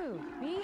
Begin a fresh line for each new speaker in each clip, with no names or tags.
you? Me?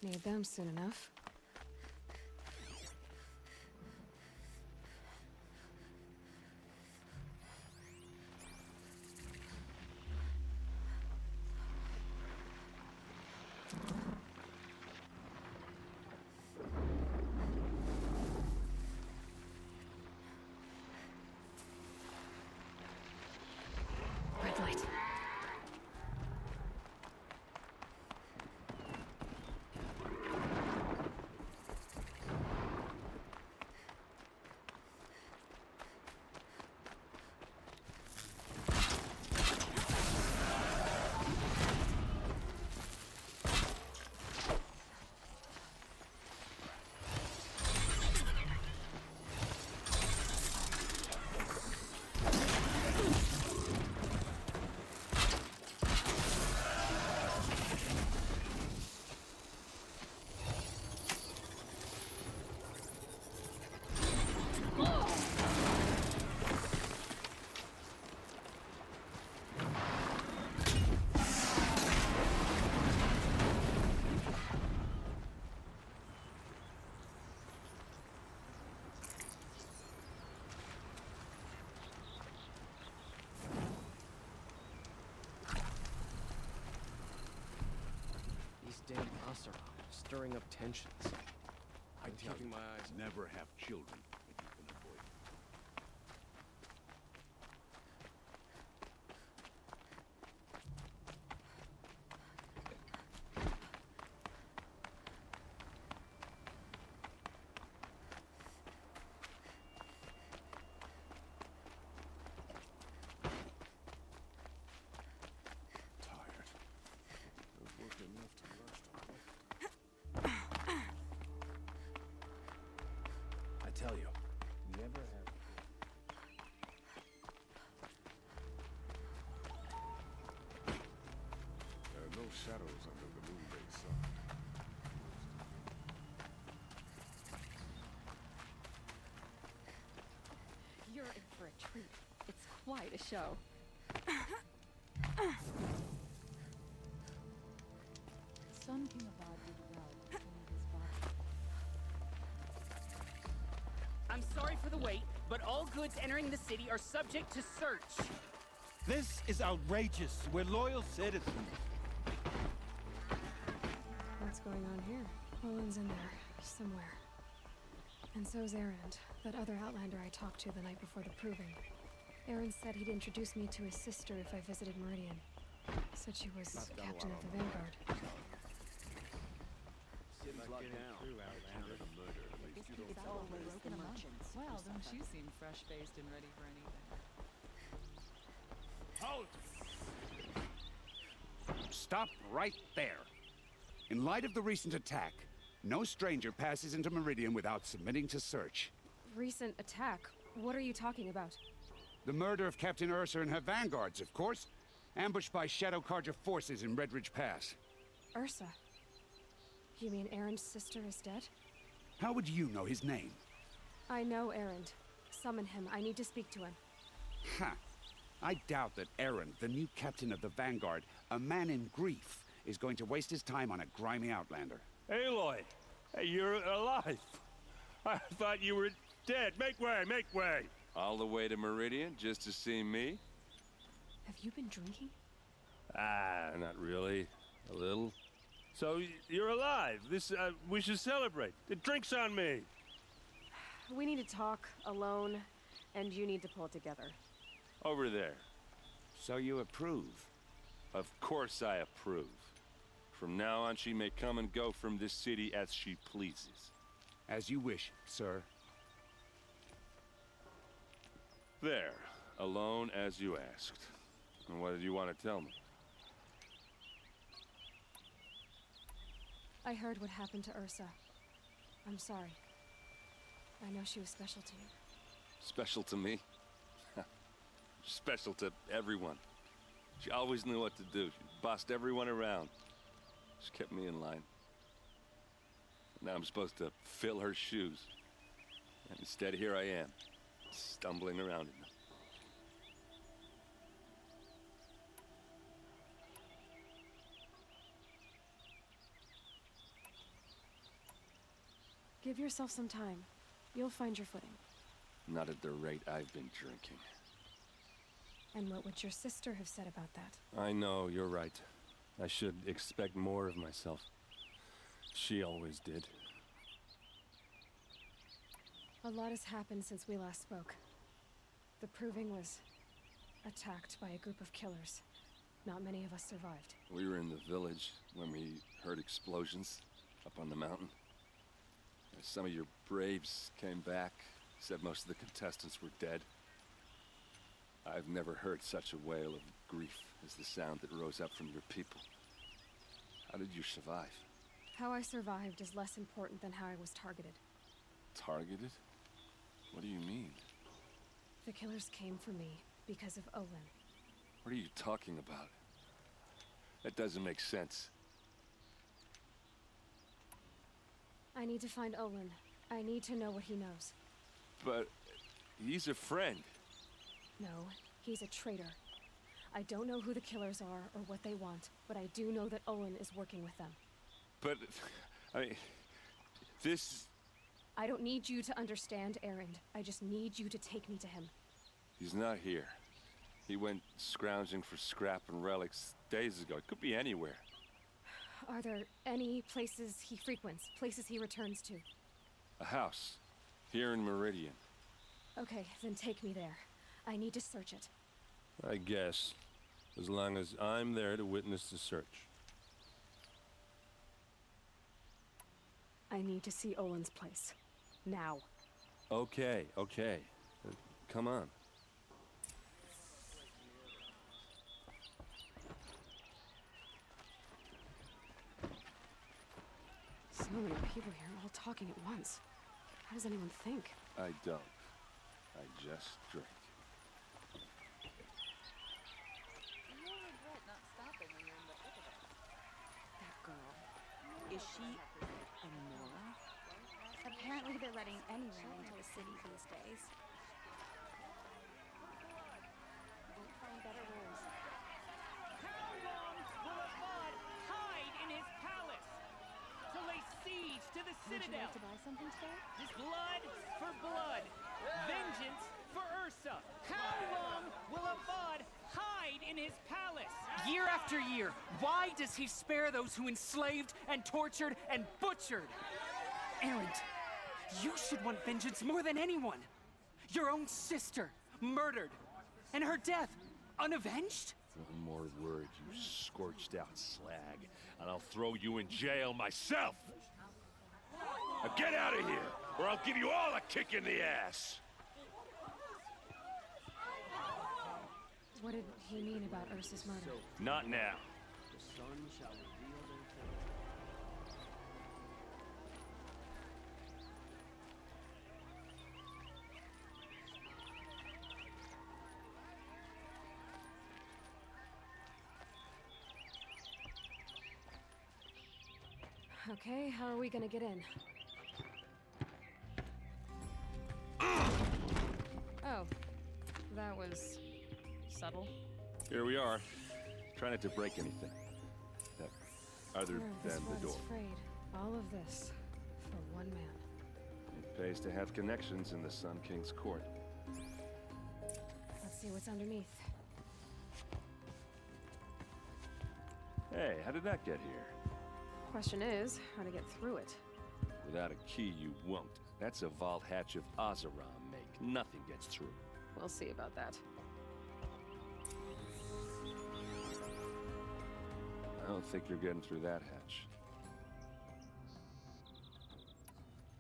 Need them soon enough. Red light.
Damn Asura, stirring up tensions.
I'm keeping my eyes. Never have children if you can avoid it.
quite a show.
Sun came about with Ralph between his body.
I'm sorry for the wait, but all goods entering the city are subject to search.
This is outrageous. We're loyal citizens.
What's going on here? Olin's in there, somewhere. And so's Erend, that other Outlander I talked to the night before the proving. Erend said he'd introduce me to his sister if I visited Meridian. Said she was captain of the Vanguard.
City's locked down. Counted a murder.
It's always the merchants. Well, don't you seem fresh-faced and ready for anything?
Halt! Stop right there. In light of the recent attack, no stranger passes into Meridian without submitting to search.
Recent attack? What are you talking about?
The murder of Captain Ursa and her vanguards, of course. Ambushed by Shadow Carja forces in Redridge Pass.
Ursa? You mean Erend's sister is dead?
How would you know his name?
I know Erend. Summon him. I need to speak to him.
Ha! I doubt that Erend, the new captain of the Vanguard, a man in grief, is going to waste his time on a grimy outlander.
Aloy, hey, you're alive. I thought you were dead. Make way, make way.
All the way to Meridian just to see me?
Have you been drinking?
Ah, not really. A little. So you're alive. We should celebrate. The drink's on me.
We need to talk alone, and you need to pull it together.
Over there.
So you approve?
Of course I approve. From now on, she may come and go from this city as she pleases.
As you wish, sir.
There. Alone as you asked. And what did you want to tell me?
I heard what happened to Ursa. I'm sorry. I know she was special to you.
Special to me? Special to everyone. She always knew what to do. She bossed everyone around. She kept me in line. Now I'm supposed to fill her shoes. And instead, here I am, stumbling around in them.
Give yourself some time. You'll find your footing.
Not at the rate I've been drinking.
And what would your sister have said about that?
I know, you're right. I should expect more of myself. She always did.
A lot has happened since we last spoke. The Proving was attacked by a group of killers. Not many of us survived.
We were in the village when we heard explosions up on the mountain. Some of your braves came back, said most of the contestants were dead. I've never heard such a wail of grief as the sound that rose up from your people. How did you survive?
How I survived is less important than how I was targeted.
Targeted? What do you mean?
The killers came for me because of Olin.
What are you talking about? That doesn't make sense.
I need to find Olin. I need to know what he knows.
But he's a friend.
No, he's a traitor. I don't know who the killers are or what they want, but I do know that Olin is working with them.
But, I mean, this...
I don't need you to understand, Erend. I just need you to take me to him.
He's not here. He went scrounging for scrap and relics days ago. It could be anywhere.
Are there any places he frequents, places he returns to?
A house. Here in Meridian.
Okay, then take me there. I need to search it.
I guess. As long as I'm there to witness the search.
I need to see Olin's place. Now.
Okay, okay. Come on.
So many people here, all talking at once. How does anyone think?
I don't. I just drink.
You'll regret not stopping when you're in the thick of it.
That girl. Is she a Nora?
Apparently they're letting anyone into the city these days.
to the
Would you
Citadel.
like to buy something today?
Just blood for blood. Vengeance for Ursa. How long will Avad hide in his palace? Year after year, why does he spare those who enslaved and tortured and butchered? Erend, you should want vengeance more than anyone. Your own sister, murdered, and her death, unavenged?
One more word, you scorched out slag, and I'll throw you in jail myself! Now get out of here, or I'll give you all a kick in the ass!
What did he mean about Ursa's murder?
Not now.
The sun shall reveal their fate.
Okay, how are we gonna get in? Oh, that was subtle.
Here we are. Try not to break anything. Other
This
than the
one's
door.
afraid. All of this for one man.
It pays to have connections in the Sun King's court.
Let's see what's underneath.
Hey, how did that get here?
Question is, how to get through it.
Without a key, you won't. That's a vault hatch of Azeram make. Nothing gets through.
We'll see about that.
I don't think you're getting through that hatch.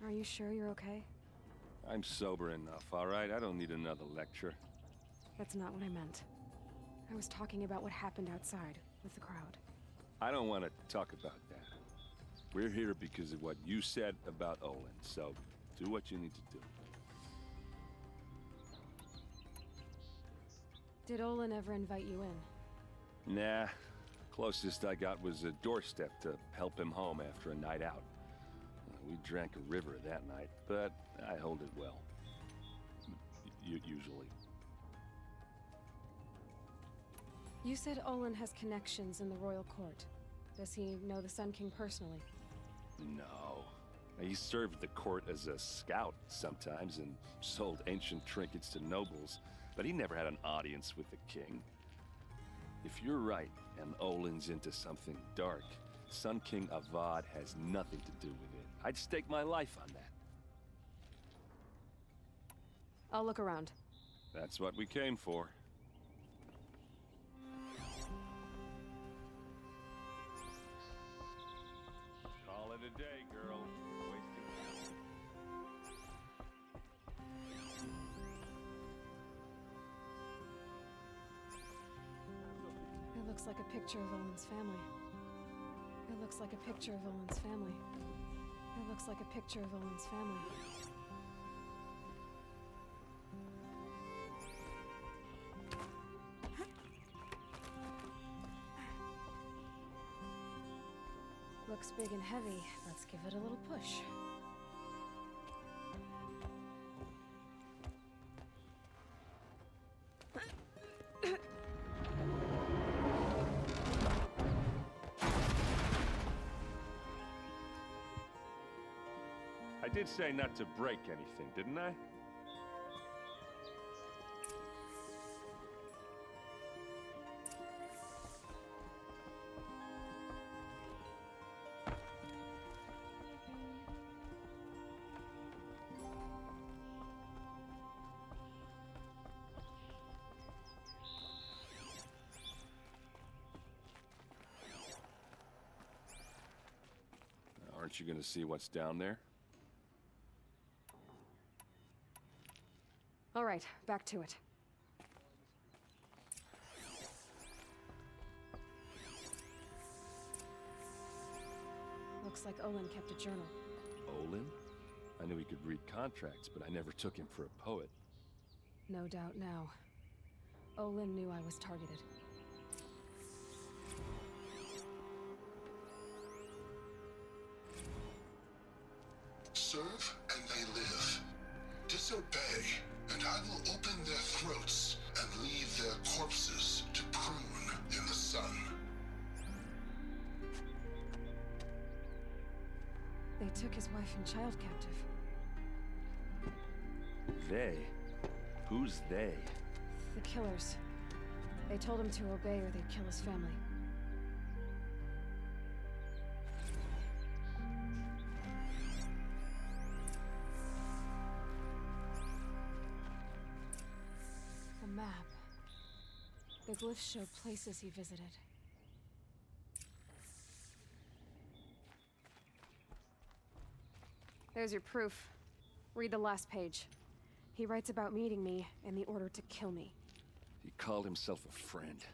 Are you sure you're okay?
I'm sober enough, all right? I don't need another lecture.
That's not what I meant. I was talking about what happened outside with the crowd.
I don't want to talk about that. We're here because of what you said about Olin, so do what you need to do.
Did Olin ever invite you in?
Nah. Closest I got was a doorstep to help him home after a night out. We drank a river that night, but I hold it well. Usually.
You said Olin has connections in the royal court. Does he know the Sun King personally?
No. He served the court as a scout sometimes and sold ancient trinkets to nobles, but he never had an audience with the king. If you're right, and Olin's into something dark, Sun King Avad has nothing to do with it. I'd stake my life on that.
I'll look around.
That's what we came for. Call it a day, girl. Wasted time.
It looks like a picture of Olin's family. It looks like a picture of Olin's family. It looks like a picture of Olin's family. Looks big and heavy. Let's give it a little push.
I did say not to break anything, didn't I? Aren't you gonna see what's down there?
All right, back to it. Looks like Olin kept a journal.
Olin? I knew he could read contracts, but I never took him for a poet.
No doubt now. Olin knew I was targeted.
Serve and they live. Disobey, and I will open their throats and leave their corpses to prune in the sun.
They took his wife and child captive.
They? Who's they?
The killers. They told him to obey or they'd kill his family. The map. The glyphs show places he visited.
There's your proof. Read the last page. He writes about meeting me and the order to kill me.
He called himself a friend.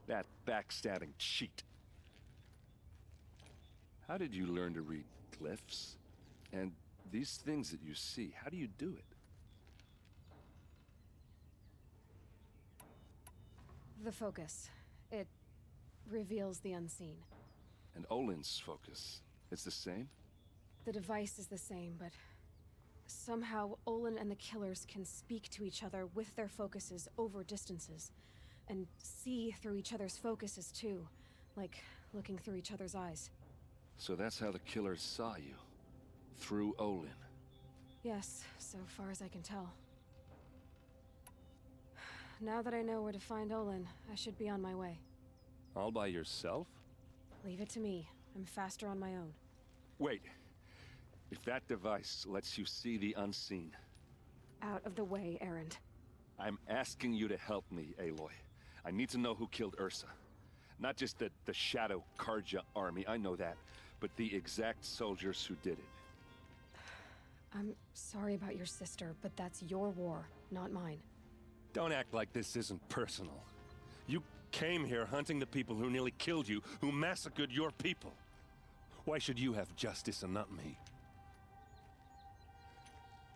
That backstabbing cheat. How did you learn to read glyphs? And these things that you see, how do you do it?
The focus. It reveals the unseen.
And Olin's focus, it's the same?
The device is the same, but somehow Olin and the killers can speak to each other with their focuses over distances, and see through each other's focuses too, like looking through each other's eyes.
So that's how the killers saw you? Through Olin?
Yes, so far as I can tell. Now that I know where to find Olin, I should be on my way.
All by yourself?
Leave it to me. I'm faster on my own.
Wait. If that device lets you see the unseen...
Out of the way, Erend.
I'm asking you to help me, Aloy. I need to know who killed Ursa. Not just the Shadow Karja army, I know that, but the exact soldiers who did it.
I'm sorry about your sister, but that's your war, not mine.
Don't act like this isn't personal. You came here hunting the people who nearly killed you, who massacred your people. Why should you have justice and not me?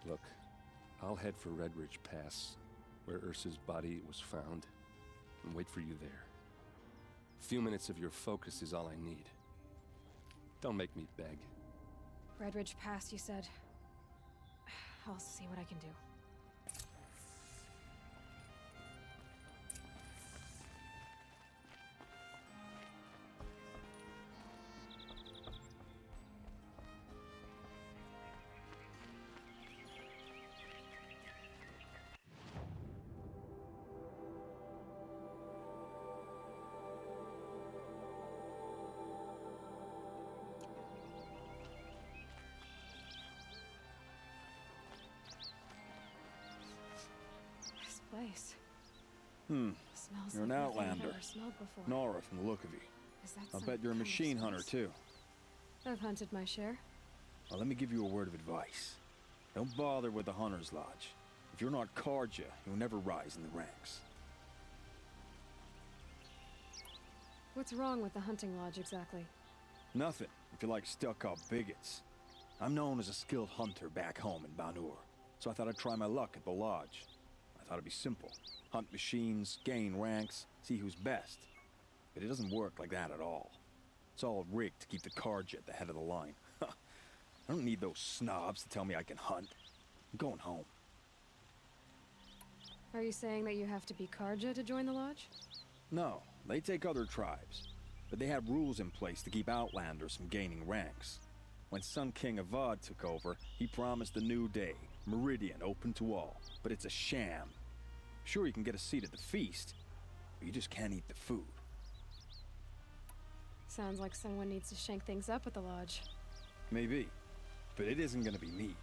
Look, I'll head for Redridge Pass, where Ursa's body was found, and wait for you there. A few minutes of your focus is all I need. Don't make me beg.
Redridge Pass, you said? I'll see what I can do. Place. Smells
You're
like
an
nothing I've
outlander.
ever smelled before.
Nora from the look of you.
Is that
I'll
some
bet you're a
kind of
machine hunter
spice?
too.
I've hunted my share.
Well, let me give you a word of advice. Don't bother with the Hunter's Lodge. If you're not Karja, you'll never rise in the ranks.
What's wrong with the hunting lodge exactly?
Nothing, if you like stuck-up bigots. I'm known as a skilled hunter back home in Banur, so I thought I'd try my luck at the lodge. I thought it'd be simple. Hunt machines, gain ranks, see who's best. But it doesn't work like that at all. It's all rigged to keep the Karja at the head of the line. I don't need those snobs to tell me I can hunt. I'm going home.
Are you saying that you have to be Karja to join the lodge?
No, they take other tribes. But they have rules in place to keep outlanders from gaining ranks. When Sun King Avad took over, he promised a new day, Meridian open to all. But it's a sham. Sure, you can get a seat at the feast, but you just can't eat the food.
Sounds like someone needs to shank things up at the lodge.
Maybe, but it isn't gonna be me.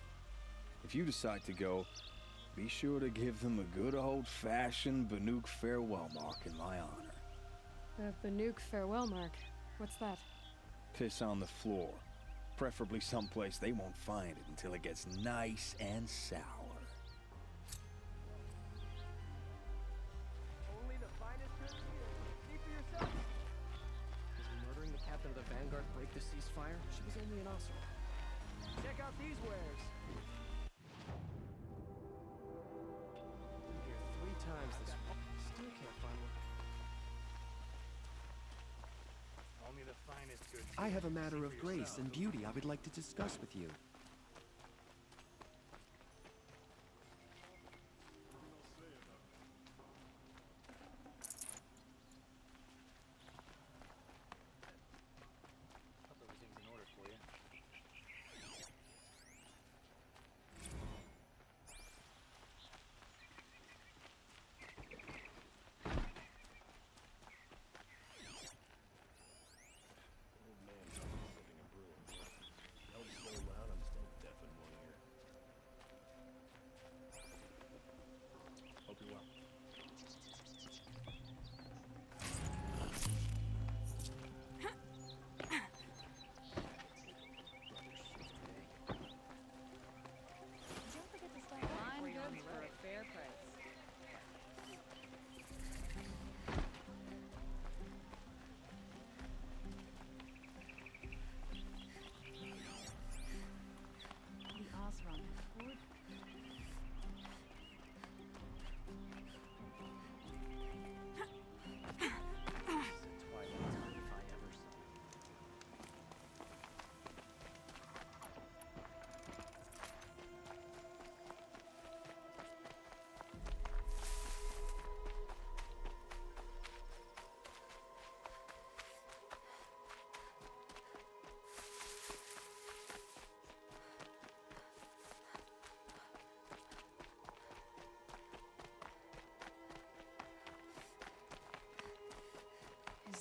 If you decide to go, be sure to give them a good old-fashioned Banuk farewell mark in my honor.
The Banuk farewell mark. What's that?
Piss on the floor. Preferably someplace they won't find it until it gets nice and sour.
Only the finest goods here. See for yourself. Does murdering the captain of the Vanguard break the ceasefire? She was only an Osir. Check out these wares. Here 3 times this week. Still can't find one.
Only the finest goods.
I have a matter of grace and beauty I would like to discuss with you.
Couple of things in order for you.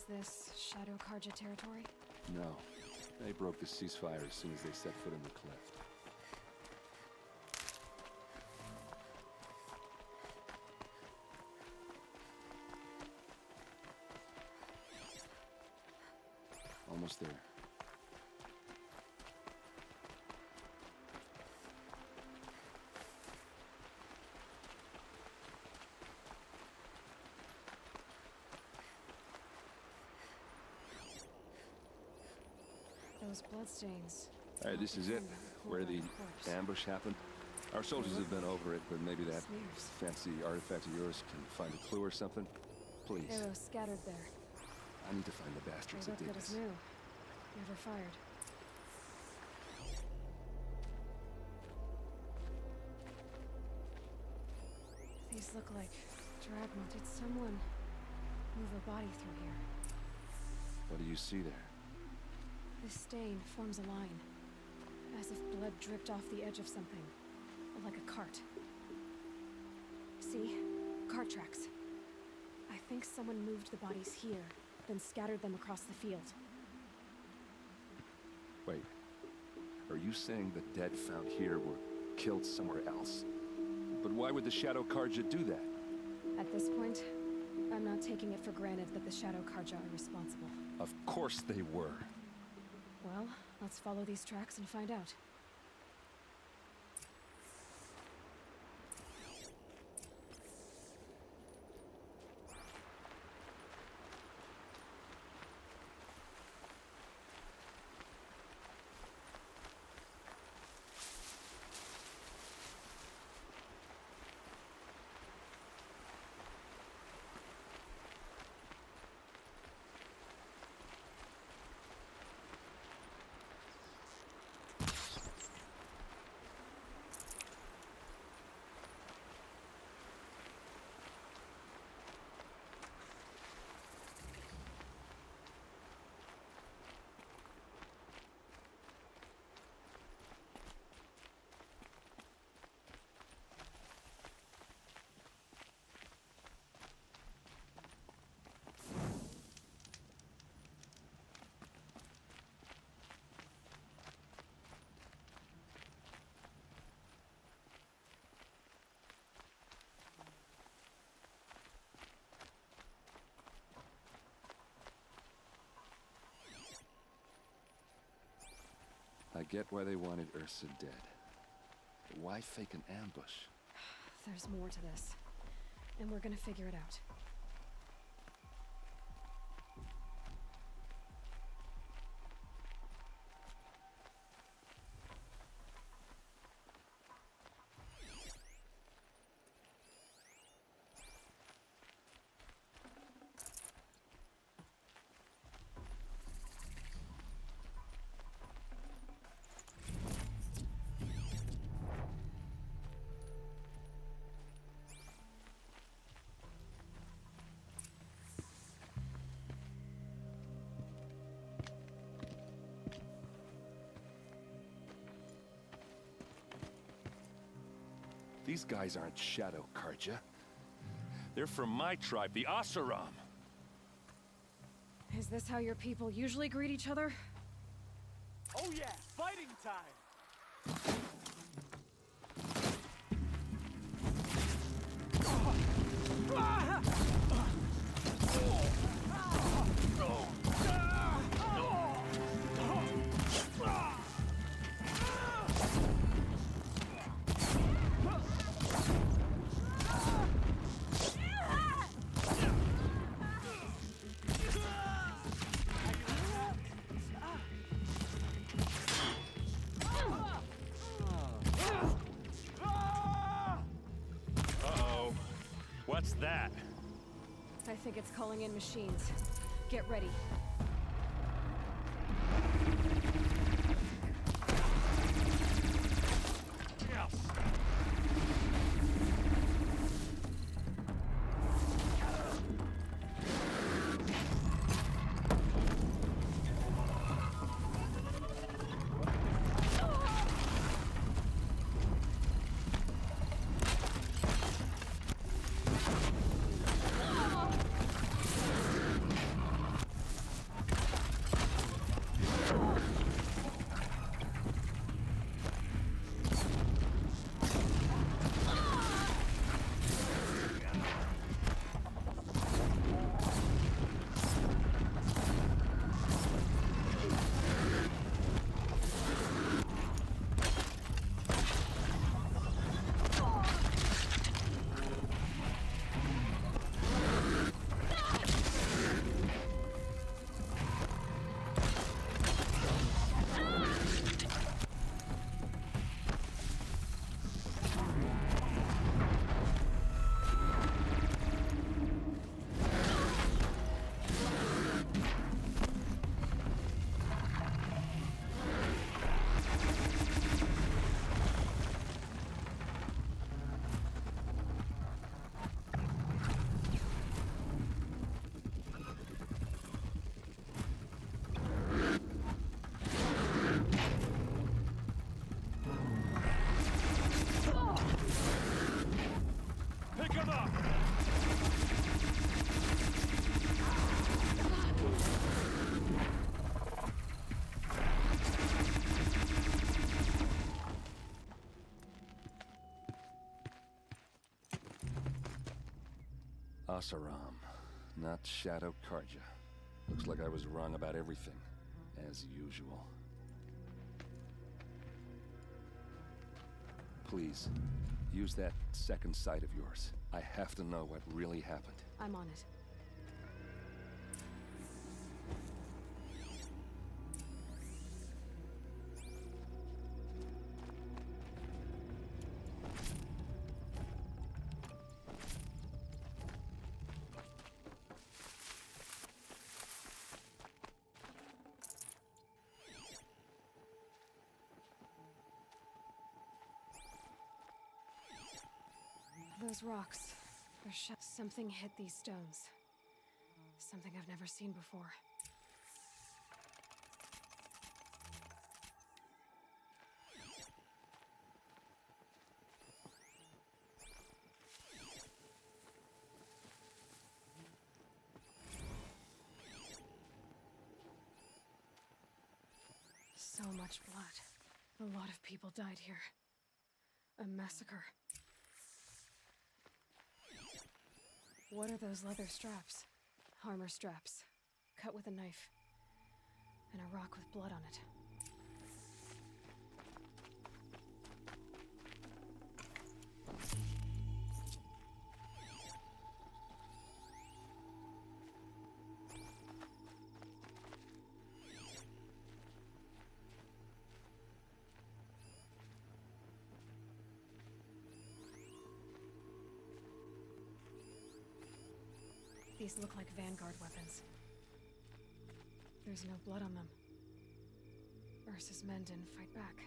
this Shadow Karja territory?
No. They broke the ceasefire as soon as they set foot in the cliff. Almost there.
Those bloodstains.
All right, this is it, where the ambush happened. Our soldiers have been over it, but maybe that fancy artifact of yours can find a clue or something. Please.
Arrows scattered there.
I need to find the bastards
They
that
look
did
good as
this.
new. Never fired. These look like dragma. Did someone move a body through here?
What do you see there?
This stain forms a line, as if blood dripped off the edge of something, like a cart. See? Cart tracks. I think someone moved the bodies here, then scattered them across the field.
Wait. Are you saying the dead found here were killed somewhere else? But why would the Shadow Karja do that?
At this point, I'm not taking it for granted that the Shadow Karja are responsible.
Of course they were.
Well, let's follow these tracks and find out.
I get why they wanted Ursa dead. But why fake an ambush?
There's more to this, and we're gonna figure it out.
These guys aren't Shadow Karja. They're from my tribe, the Asaram.
Is this how your people usually greet each other?
Oh yeah, fighting time!
What's that?
I think it's calling in machines. Get ready.
Oseram, not Shadow Karja. Looks like I was wrong about everything, as usual. Please, use that second sight of yours. I have to know what really happened.
I'm on it. Those rocks. Something hit these stones. Something I've never seen before. So much blood. A lot of people died here. A massacre. What are those leather straps? Armor straps, cut with a knife, and a rock with blood on it. These look like Vanguard weapons. There's no blood on them. Ursa's men didn't fight back.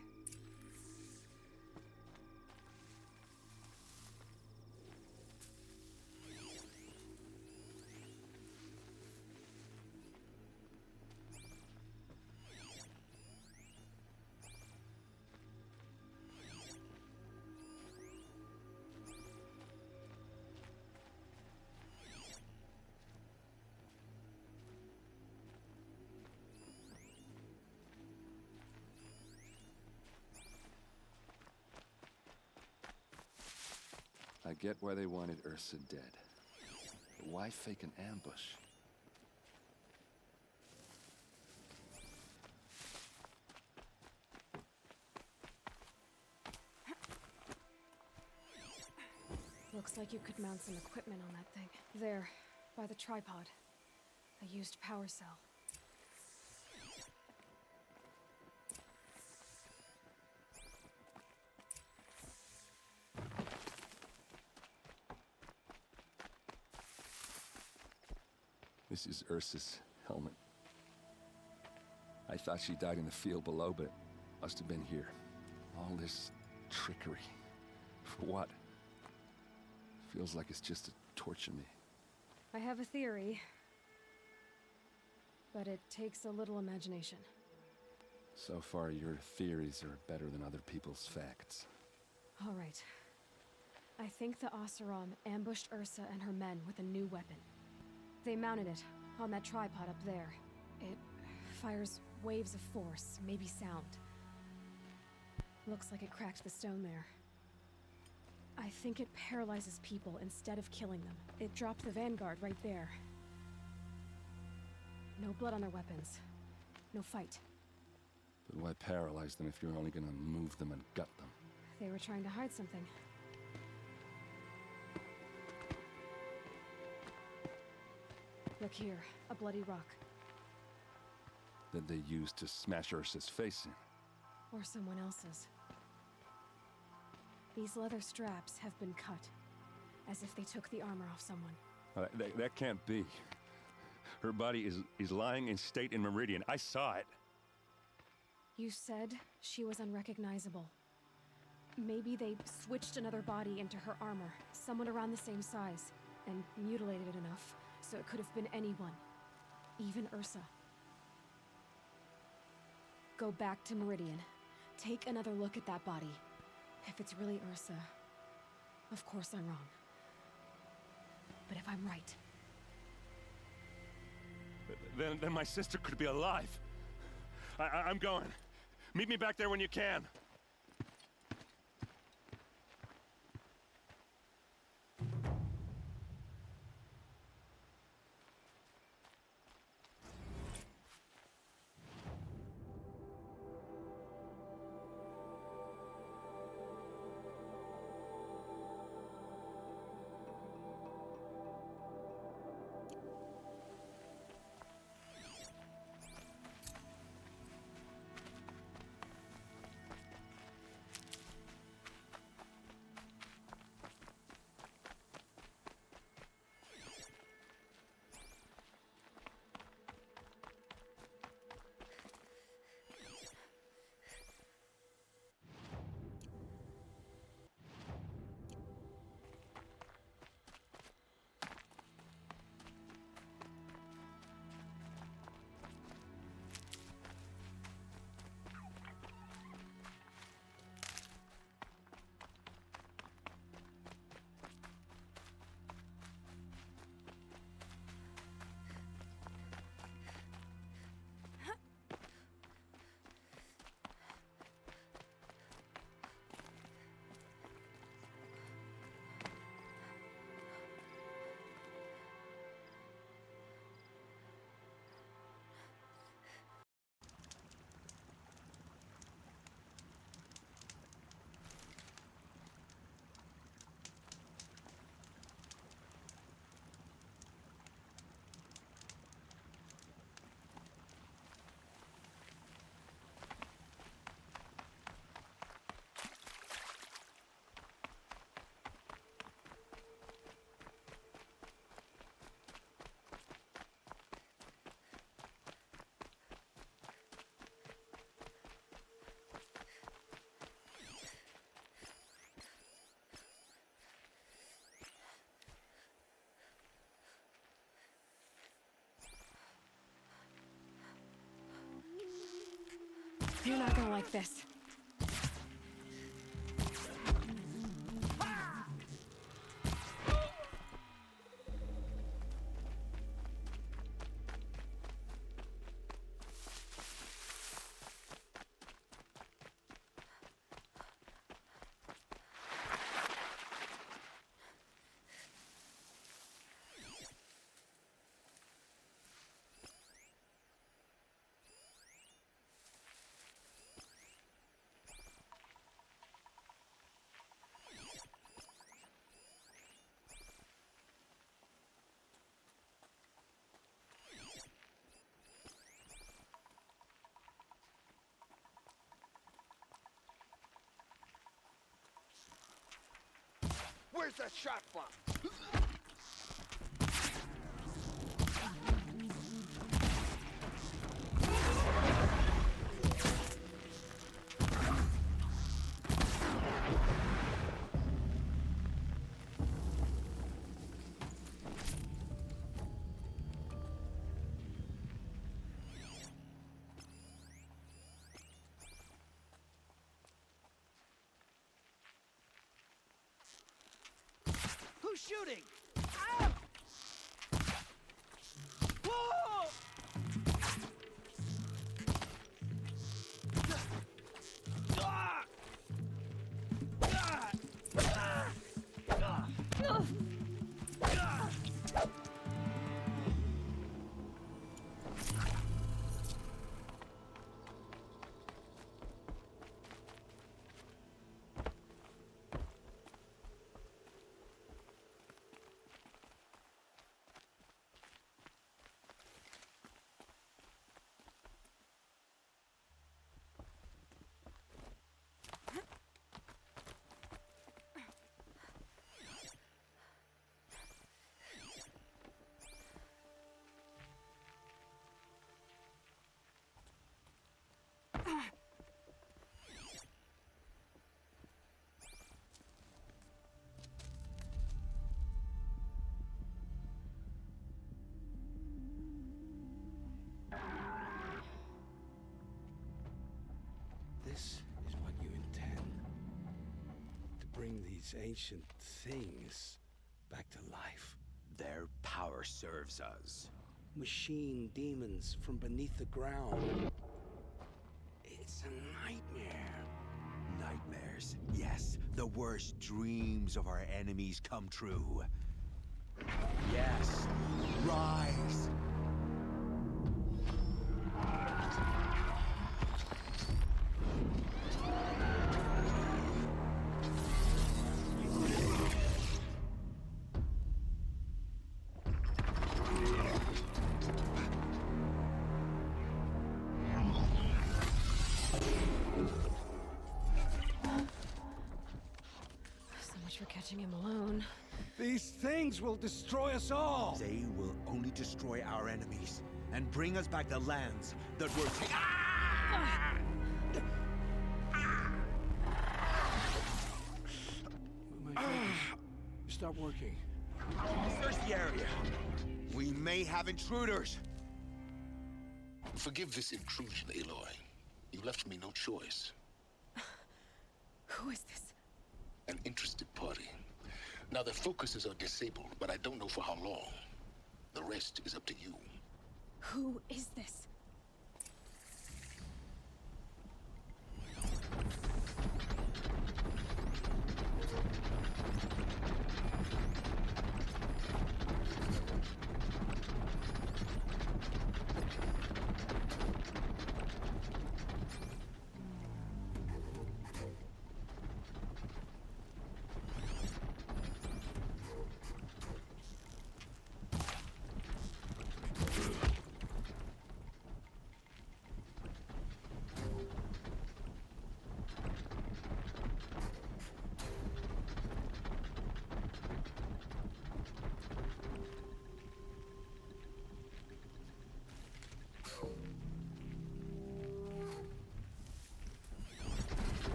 I get why they wanted Ursa dead. But why fake an ambush?
Looks like you could mount some equipment on that thing. There, by the tripod. A used power cell.
This is Ursa's helmet. I thought she died in the field below, but it must have been here. All this trickery. For what? Feels like it's just to torture me.
I have a theory, but it takes a little imagination.
So far, your theories are better than other people's facts.
All right. I think the Oseram ambushed Ursa and her men with a new weapon. They mounted it on that tripod up there. It fires waves of force, maybe sound. Looks like it cracked the stone there. I think it paralyzes people instead of killing them. It dropped the Vanguard right there. No blood on their weapons. No fight.
But why paralyze them if you're only gonna move them and gut them?
They were trying to hide something. Look here, a bloody rock.
That they used to smash Ursa's face in.
Or someone else's. These leather straps have been cut, as if they took the armor off someone.
That can't be. Her body is lying in state in Meridian. I saw it.
You said she was unrecognizable. Maybe they switched another body into her armor, someone around the same size, and mutilated it enough so it could have been anyone. Even Ursa. Go back to Meridian. Take another look at that body. If it's really Ursa, of course I'm wrong. But if I'm right...
Then my sister could be alive. I'm going. Meet me back there when you can.
You're not gonna like this.
Where's that shot from?
Who's shooting? Ah! Whoa! Ah! Ah! Ah! Ah! Ah!
This is what you intend. To bring these ancient things back to life.
Their power serves us.
Machine demons from beneath the ground. It's a nightmare.
Nightmares. Yes, the worst dreams of our enemies come true. Yes, rise!
For catching him alone.
These things will destroy us all!
They will only destroy our enemies and bring us back the lands that were taken.
My focus. Stop working.
Search the area. We may have intruders.
Forgive this intrusion, Aloy. You left me no choice.
Who is this?
An interested party. Now their focuses are disabled, but I don't know for how long. The rest is up to you.
Who is this?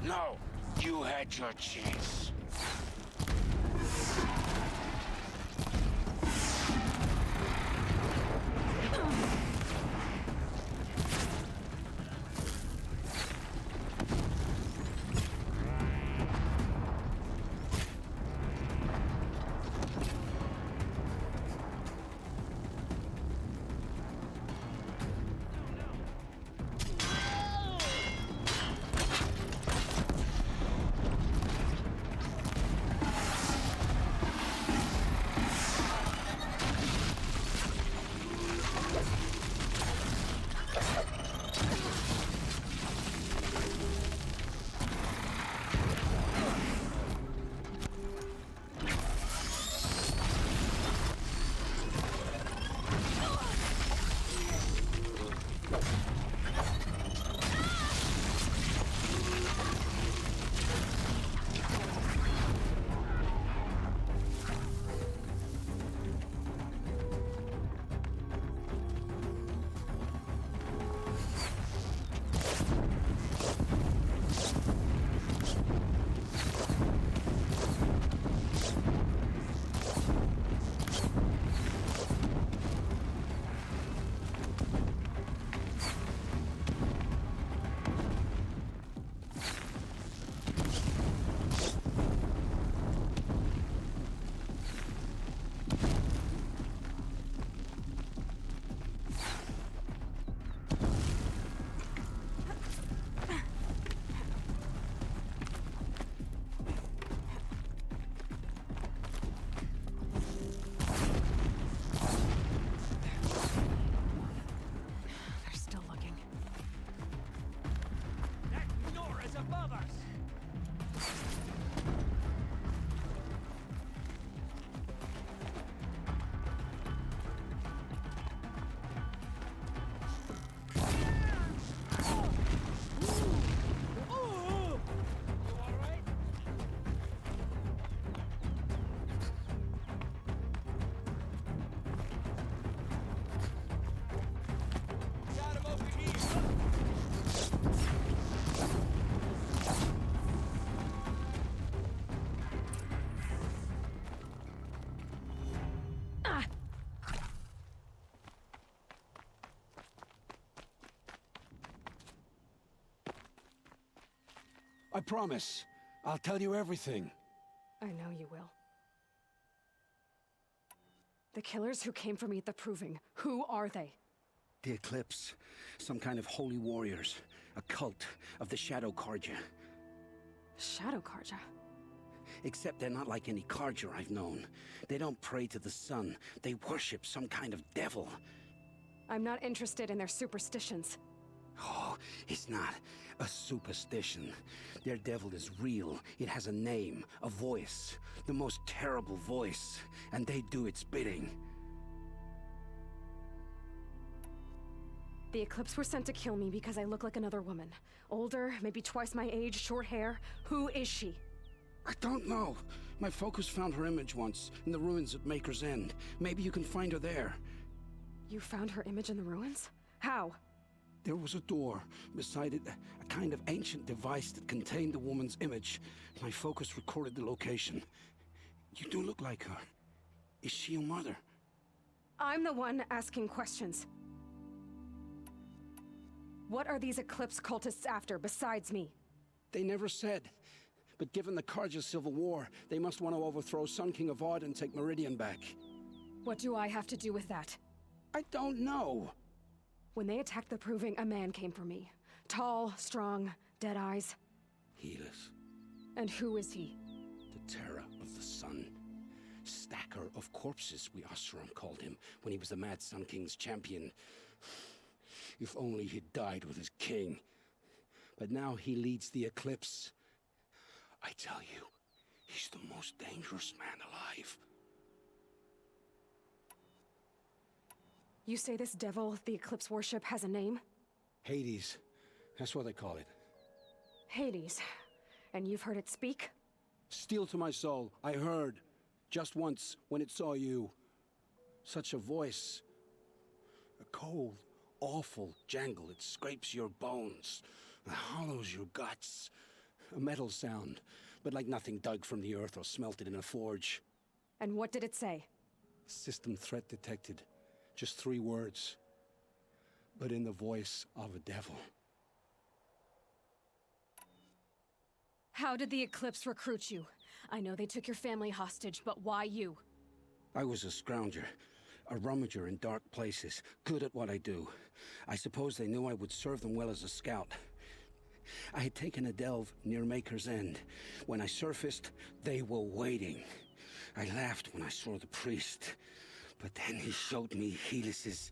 No, you had your chance.
I promise. I'll tell you everything.
I know you will. The killers who came for me at the Proving, who are they?
The Eclipse. Some kind of holy warriors. A cult of the Shadow Carja.
Shadow Carja?
Except they're not like any Carja I've known. They don't pray to the sun. They worship some kind of devil.
I'm not interested in their superstitions.
Oh, it's not a superstition. Their devil is real. It has a name, a voice. The most terrible voice. And they do its bidding.
The Eclipse were sent to kill me because I look like another woman. Older, maybe twice my age, short hair. Who is she?
I don't know. My focus found her image once, in the ruins at Maker's End. Maybe you can find her there.
You found her image in the ruins? How?
There was a door. Beside it, a kind of ancient device that contained the woman's image. My focus recorded the location. You do look like her. Is she your mother?
I'm the one asking questions. What are these Eclipse cultists after, besides me?
They never said. But given the Carja Civil War, they must want to overthrow Sun King of Odd and take Meridian back.
What do I have to do with that?
I don't know.
When they attacked the Proving, a man came for me. Tall, strong, dead eyes.
Helis.
And who is he?
The terror of the sun. Stacker of corpses, we Oseram called him, when he was the Mad Sun King's champion. If only he'd died with his king. But now he leads the Eclipse. I tell you, he's the most dangerous man alive.
You say this devil the Eclipse worship has a name?
Hades. That's what they call it.
Hades. And you've heard it speak?
Steel to my soul, I heard. Just once, when it saw you. Such a voice. A cold, awful jangle. It scrapes your bones. It hollows your guts. A metal sound, but like nothing dug from the earth or smelted in a forge.
And what did it say?
System threat detected. Just 3 words. But in the voice of a devil.
How did the Eclipse recruit you? I know they took your family hostage, but why you?
I was a scrounger. A rummager in dark places. Good at what I do. I suppose they knew I would serve them well as a scout. I had taken a delve near Maker's End. When I surfaced, they were waiting. I laughed when I saw the priest. But then he showed me Helis's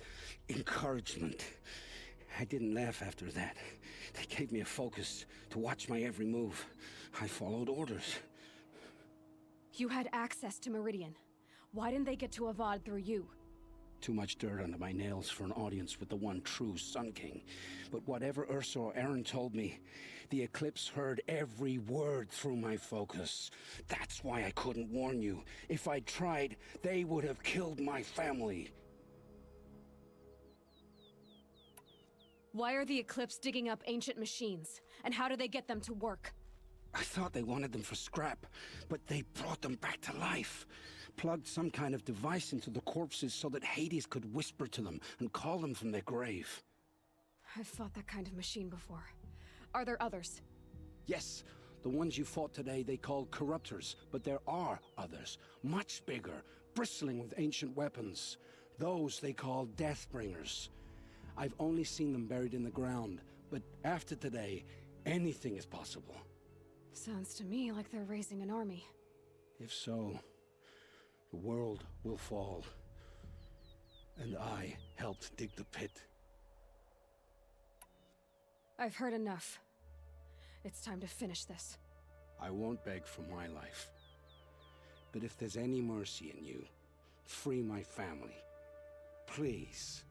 encouragement. I didn't laugh after that. They gave me a focus to watch my every move. I followed orders.
You had access to Meridian. Why didn't they get to Avad through you?
Too much dirt under my nails for an audience with the one true Sun King. But whatever Ursa or Erend told me, the Eclipse heard every word through my focus. That's why I couldn't warn you. If I'd tried, they would have killed my family.
Why are the Eclipse digging up ancient machines? And how do they get them to work?
I thought they wanted them for scrap, but they brought them back to life. Plugged some kind of device into the corpses so that Hades could whisper to them and call them from their grave.
I've fought that kind of machine before. Are there others?
Yes, the ones you fought today they called corruptors, but there are others, much bigger, bristling with ancient weapons. Those they call Deathbringers. I've only seen them buried in the ground, but after today, anything is possible.
Sounds to me like they're raising an army.
If so, the world will fall. And I helped dig the pit.
I've heard enough. It's time to finish this.
I won't beg for my life. But if there's any mercy in you, free my family. Please.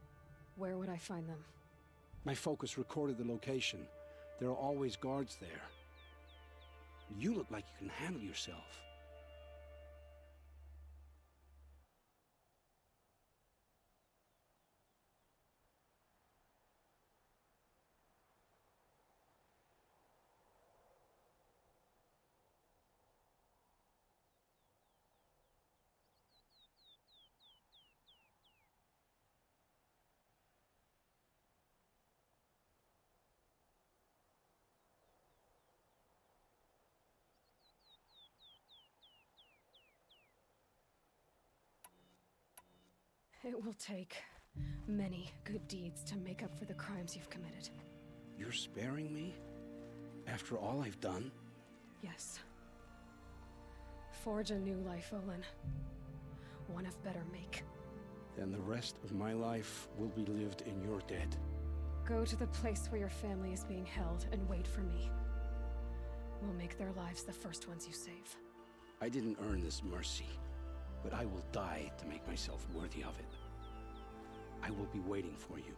Where would I find them?
My focus recorded the location. There are always guards there. You look like you can handle yourself.
It will take many good deeds to make up for the crimes you've committed.
You're sparing me? After all I've done?
Yes. Forge a new life, Olin. One of better make.
Then the rest of my life will be lived in your debt.
Go to the place where your family is being held and wait for me. We'll make their lives the first ones you save.
I didn't earn this mercy, but I will die to make myself worthy of it. I will be waiting for you.